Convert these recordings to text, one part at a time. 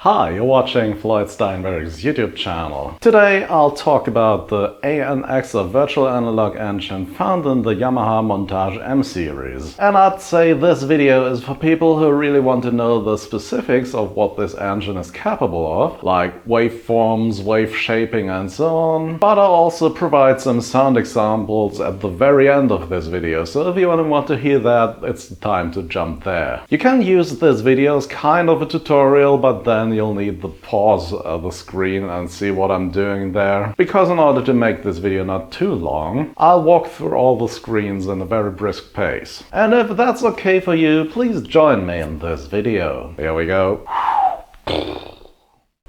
Hi, you're watching Floyd Steinberg's YouTube channel. Today I'll talk about the AN-X, a virtual analog engine found in the Yamaha Montage M series. And I'd say this video is for people who really want to know the specifics of what this engine is capable of, like waveforms, wave shaping and so on. But I'll also provide some sound examples at the very end of this video, so if you want to hear that, it's the time to jump there. You can use this video as kind of a tutorial, but then you'll need to pause the screen and see what I'm doing there, because in order to make this video not too long, I'll walk through all the screens in a very brisk pace. And if that's okay for you, please join me in this video. Here we go.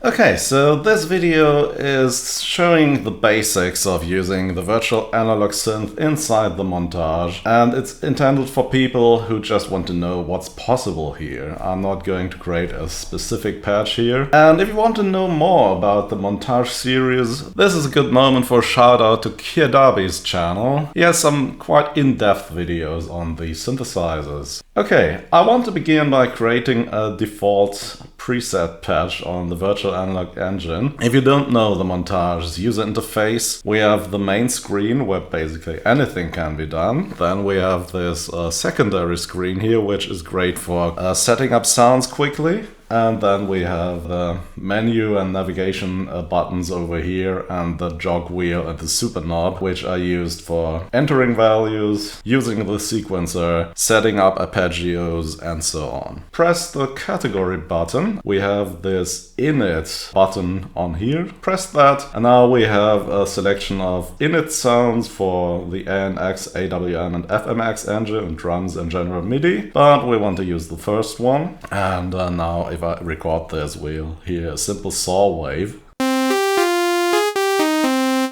Okay, so this video is showing the basics of using the virtual analog synth inside the Montage, and it's intended for people who just want to know what's possible here. I'm not going to create a specific patch here. And if you want to know more about the Montage series, this is a good moment for a shout out to Kirdabi's channel. He has some quite in-depth videos on the synthesizers. Okay, I want to begin by creating a default preset patch on the virtual analog engine. If you don't know the Montage's user interface, we have the main screen where basically anything can be done. Then we have this secondary screen here, which is great for setting up sounds quickly. And then we have the menu and navigation buttons over here, and the jog wheel and the super knob, which are used for entering values, using the sequencer, setting up arpeggios, and so on. Press the category button. We have this init button on here. Press that, and now we have a selection of init sounds for the AN-X, AWN, and FMX engine, and drums and general MIDI. But we want to use the first one. And now if I record this, we'll hear a simple saw wave.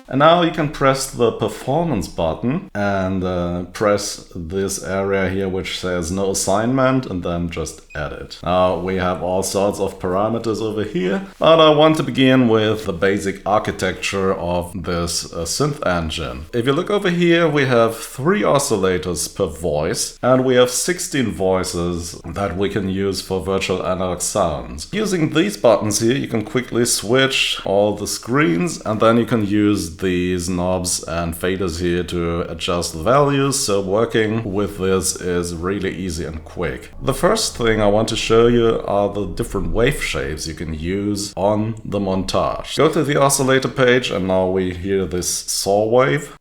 And now you can press the performance button and press this area here which says no assignment, and then just edit. Now we have all sorts of parameters over here, but I want to begin with the basic architecture of this synth engine. If you look over here, we have 3 oscillators per voice, and we have 16 voices that we can use for virtual analog sounds. Using these buttons here, you can quickly switch all the screens, and then you can use these knobs and faders here to adjust the values, so working with this is really easy and quick. The first thing I want to show you are the different wave shapes you can use on the Montage. Go to the oscillator page, and now we hear this saw wave.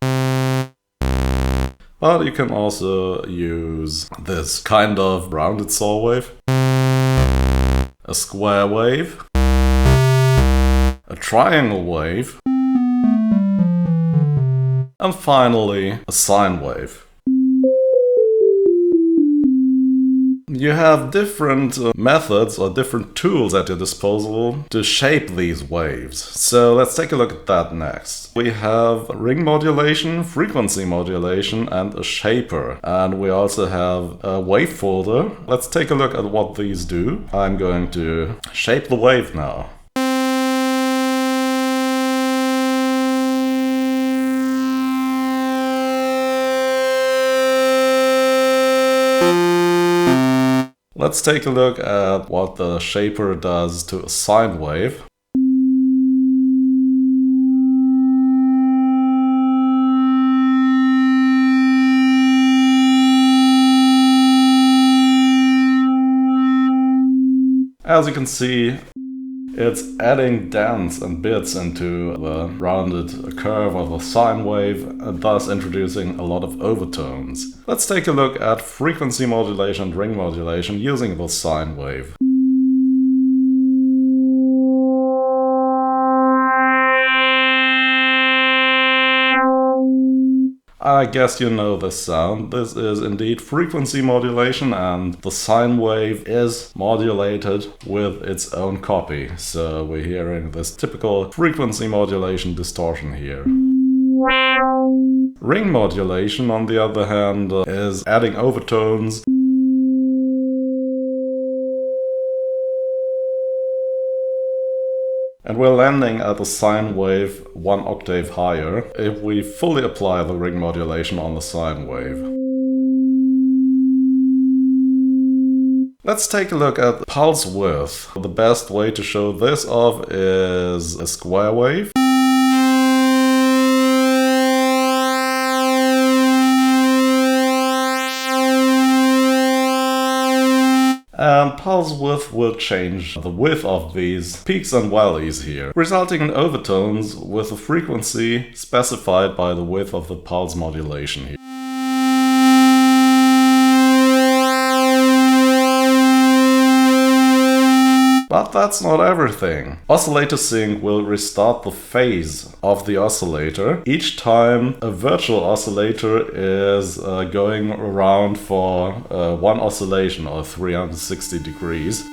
But you can also use this kind of rounded saw wave, a square wave, a triangle wave, and finally a sine wave. You have different methods or different tools at your disposal to shape these waves. So let's take a look at that next. We have ring modulation, frequency modulation, and a shaper. And we also have a wave folder. Let's take a look at what these do. I'm going to shape the wave now. Let's take a look at what the shaper does to a sine wave. As you can see, it's adding dents and bits into the rounded curve of the sine wave, and thus introducing a lot of overtones. Let's take a look at frequency modulation and ring modulation using the sine wave. I guess you know this sound. This is indeed frequency modulation, and the sine wave is modulated with its own copy. So we're hearing this typical frequency modulation distortion here. Ring modulation, on the other hand, is adding overtones and we're landing at the sine wave 1 octave higher if we fully apply the ring modulation on the sine wave. Let's take a look at pulse width. The best way to show this off is a square wave. And pulse width will change the width of these peaks and valleys here, resulting in overtones with a frequency specified by the width of the pulse modulation here. But that's not everything. Oscillator sync will restart the phase of the oscillator each time a virtual oscillator is going around for one oscillation or 360 degrees.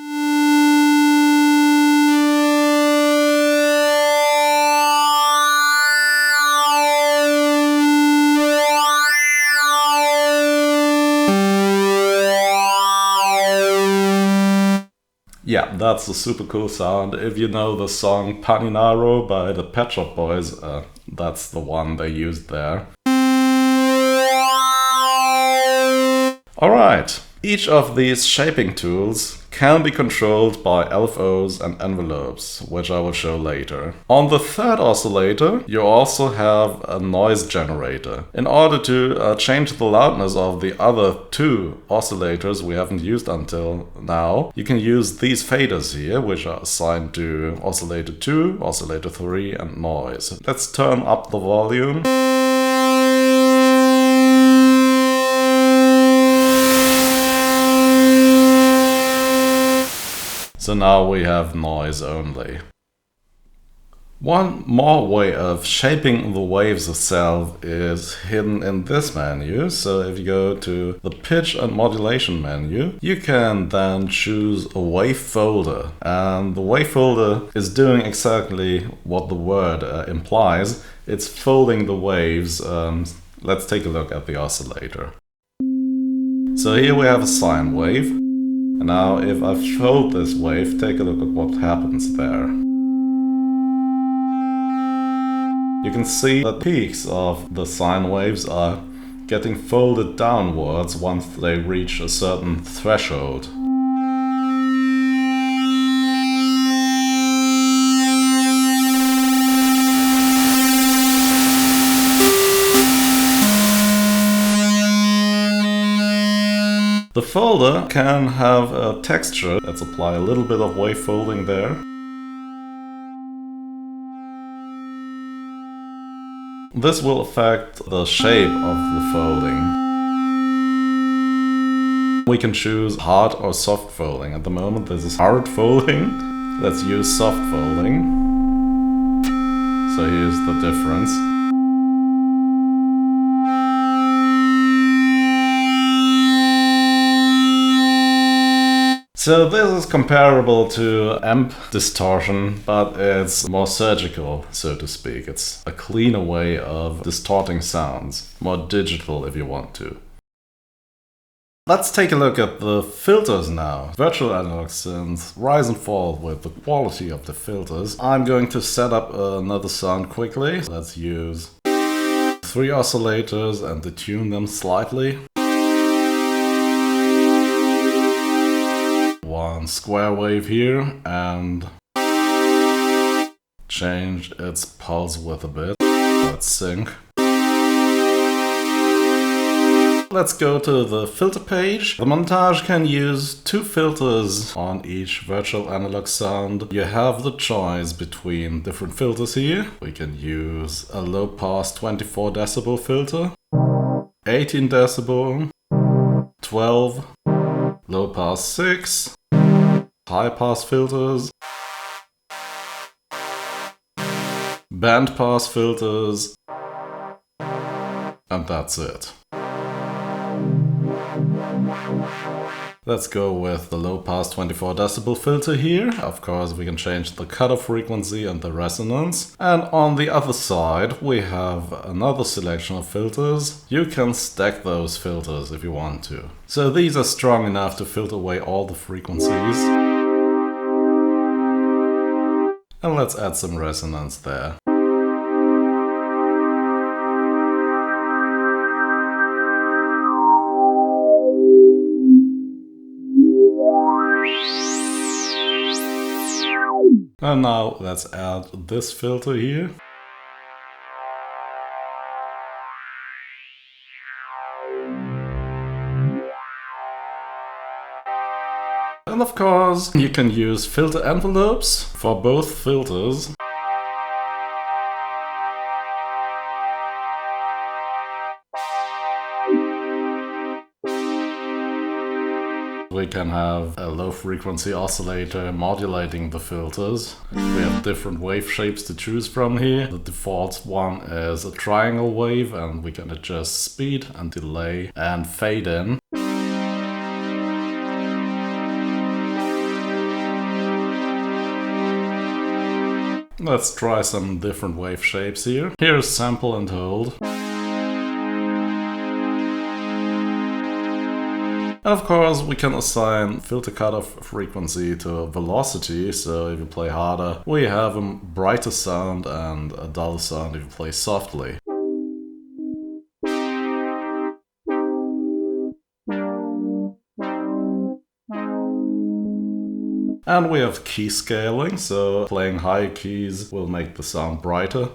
Yeah, that's a super cool sound. If you know the song Paninaro by the Pet Shop Boys, that's the one they used there. Alright, each of these shaping tools can be controlled by LFOs and envelopes, which I will show later. On the third oscillator, you also have a noise generator. In order to change the loudness of the other two oscillators we haven't used until now, you can use these faders here, which are assigned to oscillator 2, oscillator 3 and noise. Let's turn up the volume. So now we have noise only. One more way of shaping the waves itself is hidden in this menu. So if you go to the pitch and modulation menu, you can then choose a wave folder. And the wave folder is doing exactly what the word implies. It's folding the waves. Let's take a look at the oscillator. So here we have a sine wave. Now if I fold this wave, take a look at what happens there. You can see the peaks of the sine waves are getting folded downwards once they reach a certain threshold. The folder can have a texture. Let's apply a little bit of wave folding there. This will affect the shape of the folding. We can choose hard or soft folding. At the moment this is hard folding. Let's use soft folding. So here's the difference. So this is comparable to amp distortion, but it's more surgical, so to speak. It's a cleaner way of distorting sounds, more digital if you want to. Let's take a look at the filters now. Virtual analog synths rise and fall with the quality of the filters. I'm going to set up another sound quickly. Let's use 3 oscillators and detune them slightly. One square wave here and change its pulse width a bit. Let's sync. Let's go to the filter page. The Montage can use 2 filters on each virtual analog sound. You have the choice between different filters here. We can use a low pass 24 decibel filter, 18 decibel, 12, low pass 6, high pass filters, band pass filters, and that's it. Let's go with the low pass 24 decibel filter here. Of course we can change the cutoff frequency and the resonance. And on the other side we have another selection of filters. You can stack those filters if you want to. So these are strong enough to filter away all the frequencies. And let's add some resonance there. And now let's add this filter here. And of course, you can use filter envelopes for both filters. We can have a low frequency oscillator modulating the filters. We have different wave shapes to choose from here. The default one is a triangle wave, and we can adjust speed and delay and fade in. Let's try some different wave shapes here. Here's sample and hold. And of course, we can assign filter cutoff frequency to velocity, so if you play harder, we have a brighter sound and a dull sound if you play softly. And we have key scaling, so playing high keys will make the sound brighter,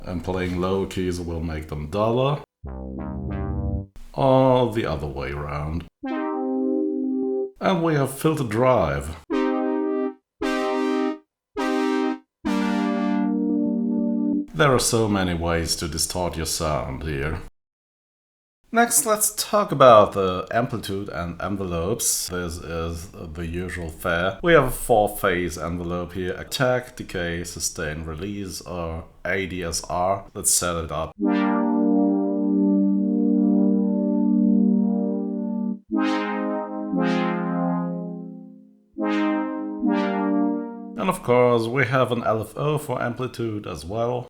and playing low keys will make them duller. Or the other way around. And we have filter drive. There are so many ways to distort your sound here. Next, let's talk about the amplitude and envelopes. This is the usual fare. We have a 4-phase envelope here: attack, decay, sustain, release, or ADSR. Let's set it up. And of course, we have an LFO for amplitude as well.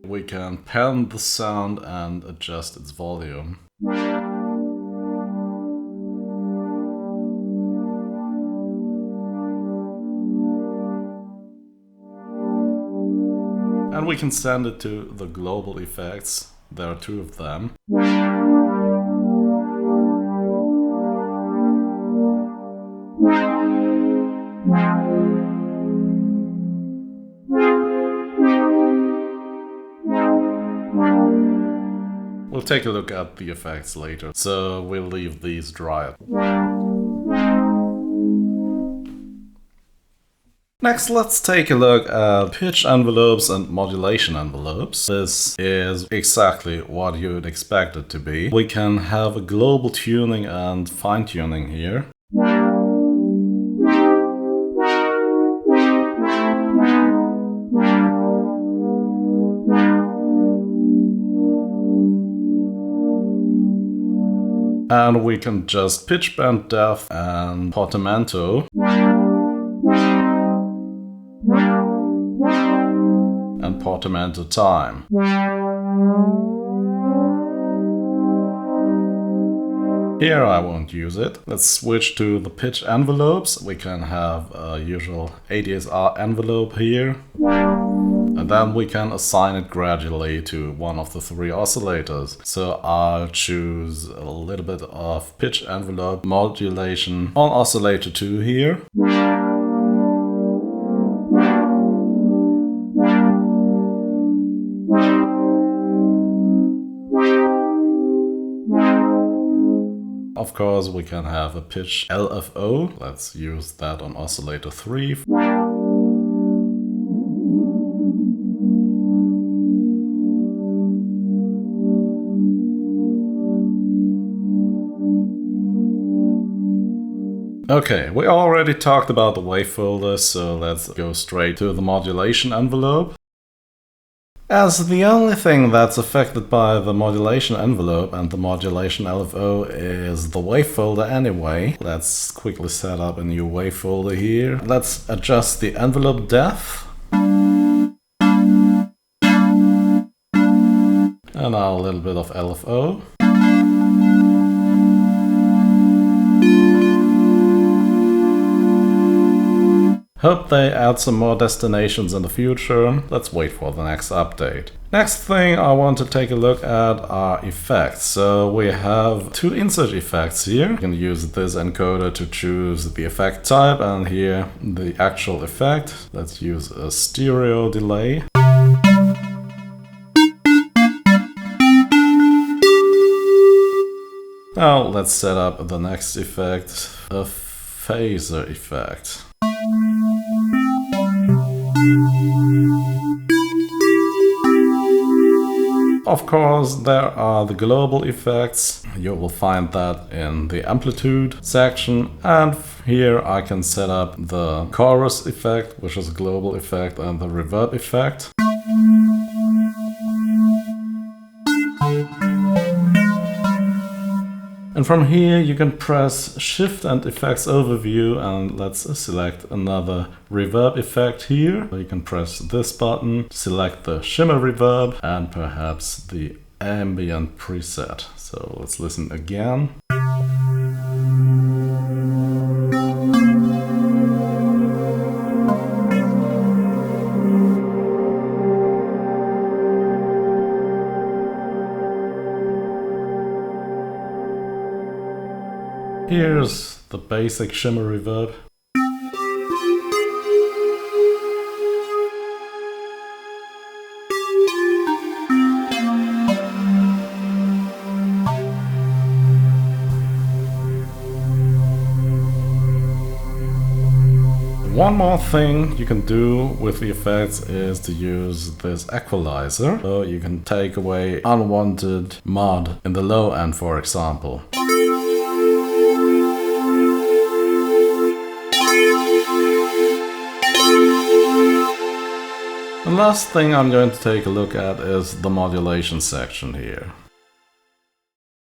We can pan the sound and adjust its volume. And we can send it to the global effects. There are 2 of them. We'll take a look at the effects later, so we'll leave these dry. Next, let's take a look at pitch envelopes and modulation envelopes. This is exactly what you would expect it to be. We can have a global tuning and fine-tuning here. And we can adjust pitch bend depth and portamento. And portamento time. Here I won't use it. Let's switch to the pitch envelopes. We can have a usual ADSR envelope here. And then we can assign it gradually to one of the 3 oscillators. So I'll choose a little bit of pitch envelope modulation on oscillator 2 here. Of course, we can have a pitch LFO. Let's use that on oscillator 3. Okay, we already talked about the wave folder, so let's go straight to the modulation envelope. As the only thing that's affected by the modulation envelope and the modulation LFO is the wave folder anyway, let's quickly set up a new wave folder here. Let's adjust the envelope depth. And now a little bit of LFO. Hope they add some more destinations in the future. Let's wait for the next update. Next thing I want to take a look at are effects. So we have two insert effects here. You can use this encoder to choose the effect type, and here the actual effect. Let's use a stereo delay. Now let's set up the next effect, a phaser effect. Of course, there are the global effects. You will find that in the amplitude section, and here I can set up the chorus effect, which is a global effect, and the reverb effect. And from here you can press Shift and Effects Overview, and let's select another reverb effect here. You can press this button, select the shimmer reverb and perhaps the ambient preset. So let's listen again. Here's the basic shimmer reverb. One more thing you can do with the effects is to use this equalizer. So you can take away unwanted mod in the low end, for example. The last thing I'm going to take a look at is the modulation section here.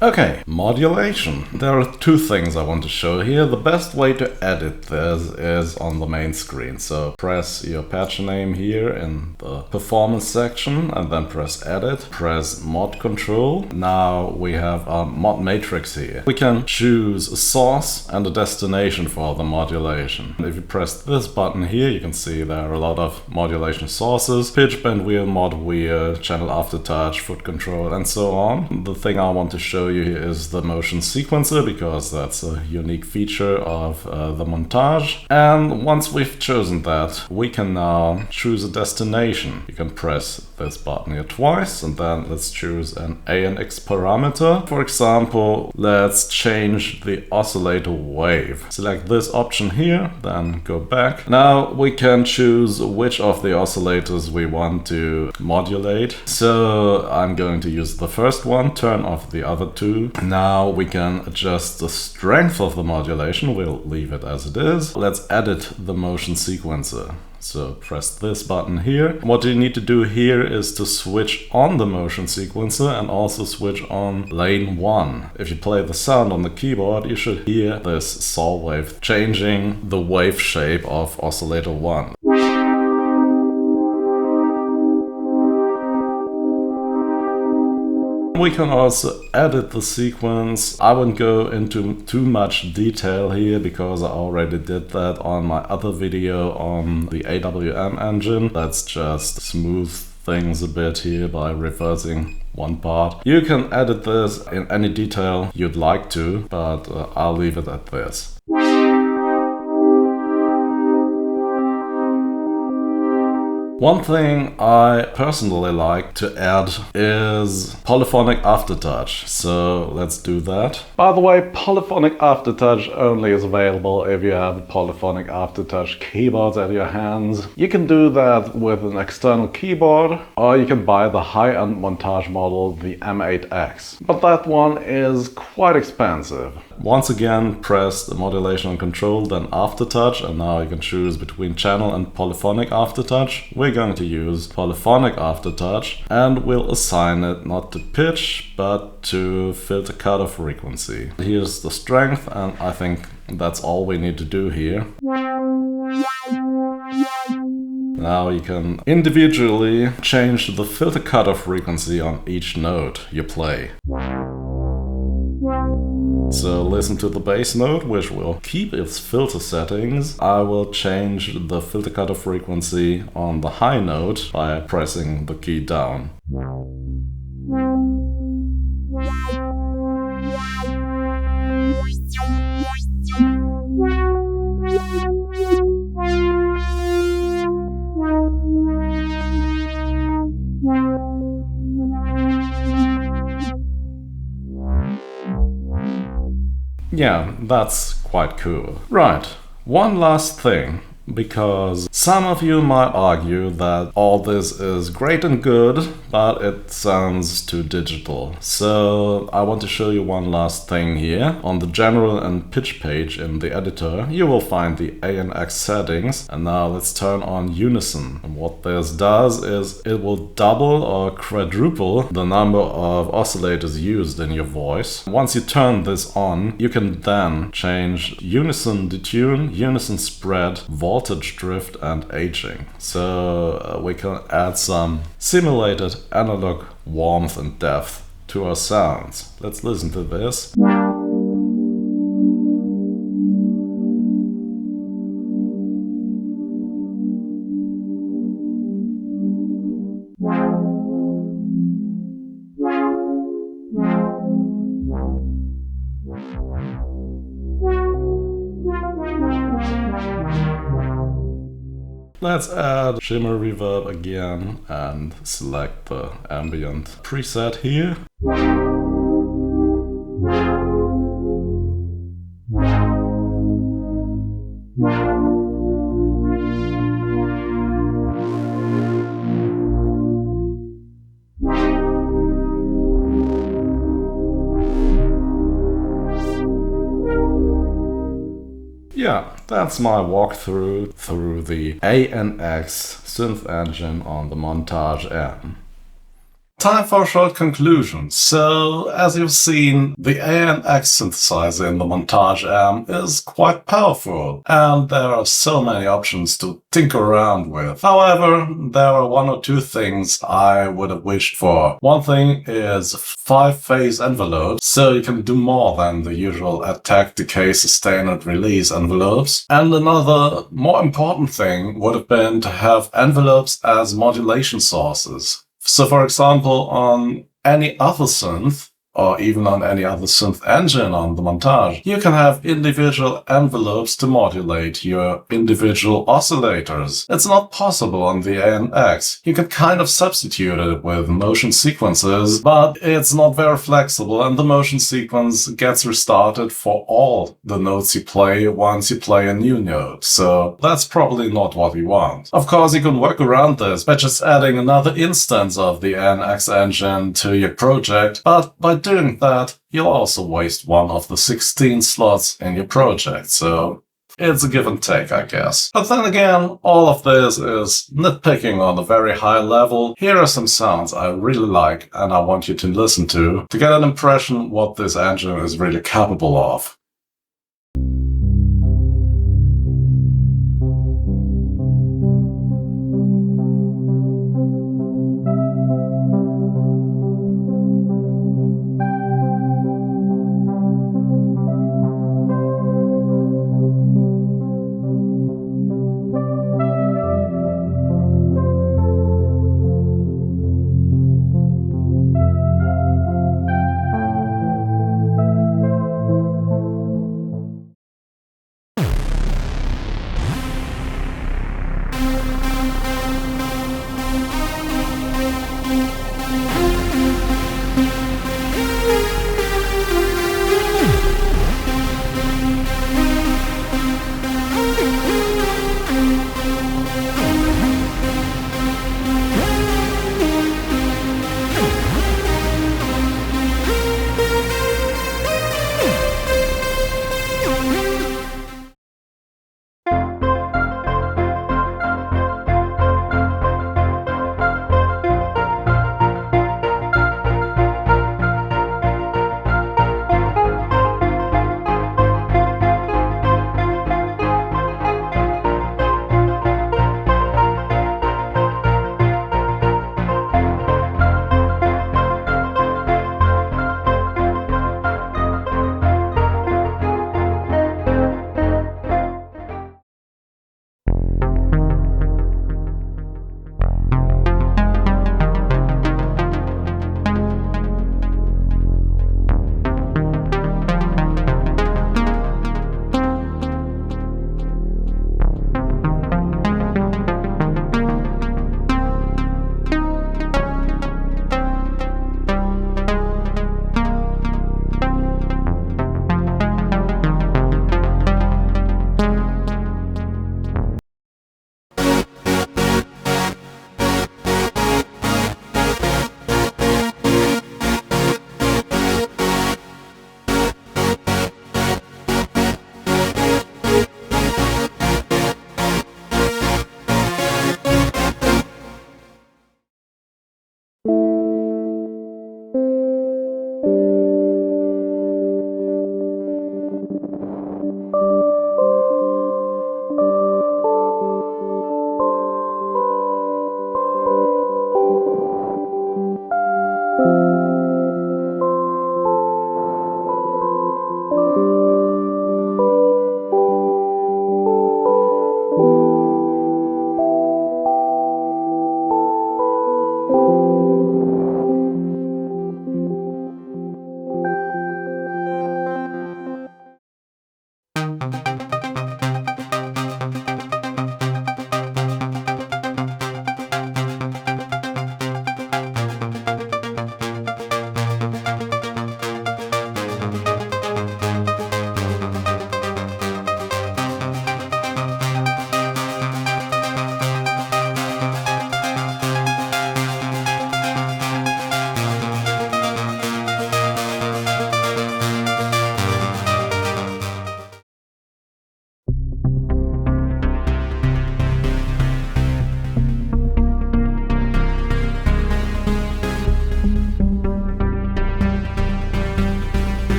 Okay, modulation. There are two things I want to show here. The best way to edit this is on the main screen. So press your patch name here in the performance section and then press edit. Press mod control. Now we have our mod matrix here. We can choose a source and a destination for the modulation. If you press this button here, you can see there are a lot of modulation sources. Pitch, bend wheel, mod wheel, channel aftertouch, foot control, and so on. The thing I want to show you here is the motion sequencer, because that's a unique feature of the montage. And once we've chosen that, we can now choose a destination. You can press this button here twice, and then let's choose an AN-X parameter. For example, let's change the oscillator wave. Select this option here, then go back. Now we can choose which of the oscillators we want to modulate. So I'm going to use the first one, turn off the other two. Now we can adjust the strength of the modulation. We'll leave it as it is. Let's edit the motion sequencer. So press this button here. What you need to do here is to switch on the motion sequencer and also switch on lane 1. If you play the sound on the keyboard, you should hear this saw wave changing the wave shape of oscillator 1. We can also edit the sequence. I won't go into too much detail here because I already did that on my other video on the AWM engine. Let's just smooth things a bit here by reversing one part. You can edit this in any detail you'd like to, but I'll leave it at this. One thing I personally like to add is polyphonic aftertouch, so let's do that. By the way, polyphonic aftertouch only is available if you have polyphonic aftertouch keyboards at your hands. You can do that with an external keyboard, or you can buy the high-end montage model, the M8X. But that one is quite expensive. Once again, press the modulation and control, then aftertouch, and now you can choose between channel and polyphonic aftertouch. We're going to use polyphonic aftertouch, and we'll assign it not to pitch, but to filter cutoff frequency. Here's the strength, and I think that's all we need to do here. Now you can individually change the filter cutoff frequency on each note you play. So listen to the bass note, which will keep its filter settings. I will change the filter cutoff frequency on the high note by pressing the key down. Yeah, that's quite cool. Right, one last thing, because some of you might argue that all this is great and good, but it sounds too digital. So I want to show you one last thing here. On the general and pitch page in the editor, you will find the AN-X settings. And now let's turn on unison. And what this does is it will double or quadruple the number of oscillators used in your voice. Once you turn this on, you can then change unison detune, unison spread, voltage drift, and aging. So we can add some simulated analog warmth and depth to our sounds. Let's listen to this. Let's add shimmer reverb again and select the ambient preset here. Yeah, that's my walkthrough through the AN-X synth engine on the Montage M. Time for a short conclusion. So, as you've seen, the AN-X synthesizer in the Montage M is quite powerful, and there are so many options to tinker around with. However, there are one or two things I would have wished for. One thing is 5-phase envelopes, so you can do more than the usual attack, decay, sustain, and release envelopes. And another, more important thing would have been to have envelopes as modulation sources. So, for example, on any other synth, or even on any other synth engine on the Montage, you can have individual envelopes to modulate your individual oscillators. It's not possible on the AN-X. You can kind of substitute it with motion sequences, but it's not very flexible, and the motion sequence gets restarted for all the notes you play once you play a new note. So that's probably not what we want. Of course, you can work around this by just adding another instance of the AN-X engine to your project, but by doing that, you'll also waste one of the 16 slots in your project, so it's a give and take, I guess. But then again, all of this is nitpicking on a very high level. Here are some sounds I really like and I want you to listen to get an impression what this engine is really capable of.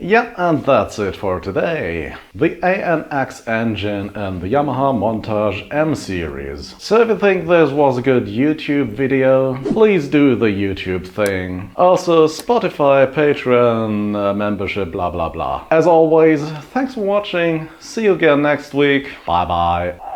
Yeah, and that's it for today. The AN-X engine and the Yamaha Montage M series. So if you think this was a good YouTube video, please do the YouTube thing. Also Spotify, Patreon, membership, blah blah blah. As always, thanks for watching. See you again next week. Bye bye.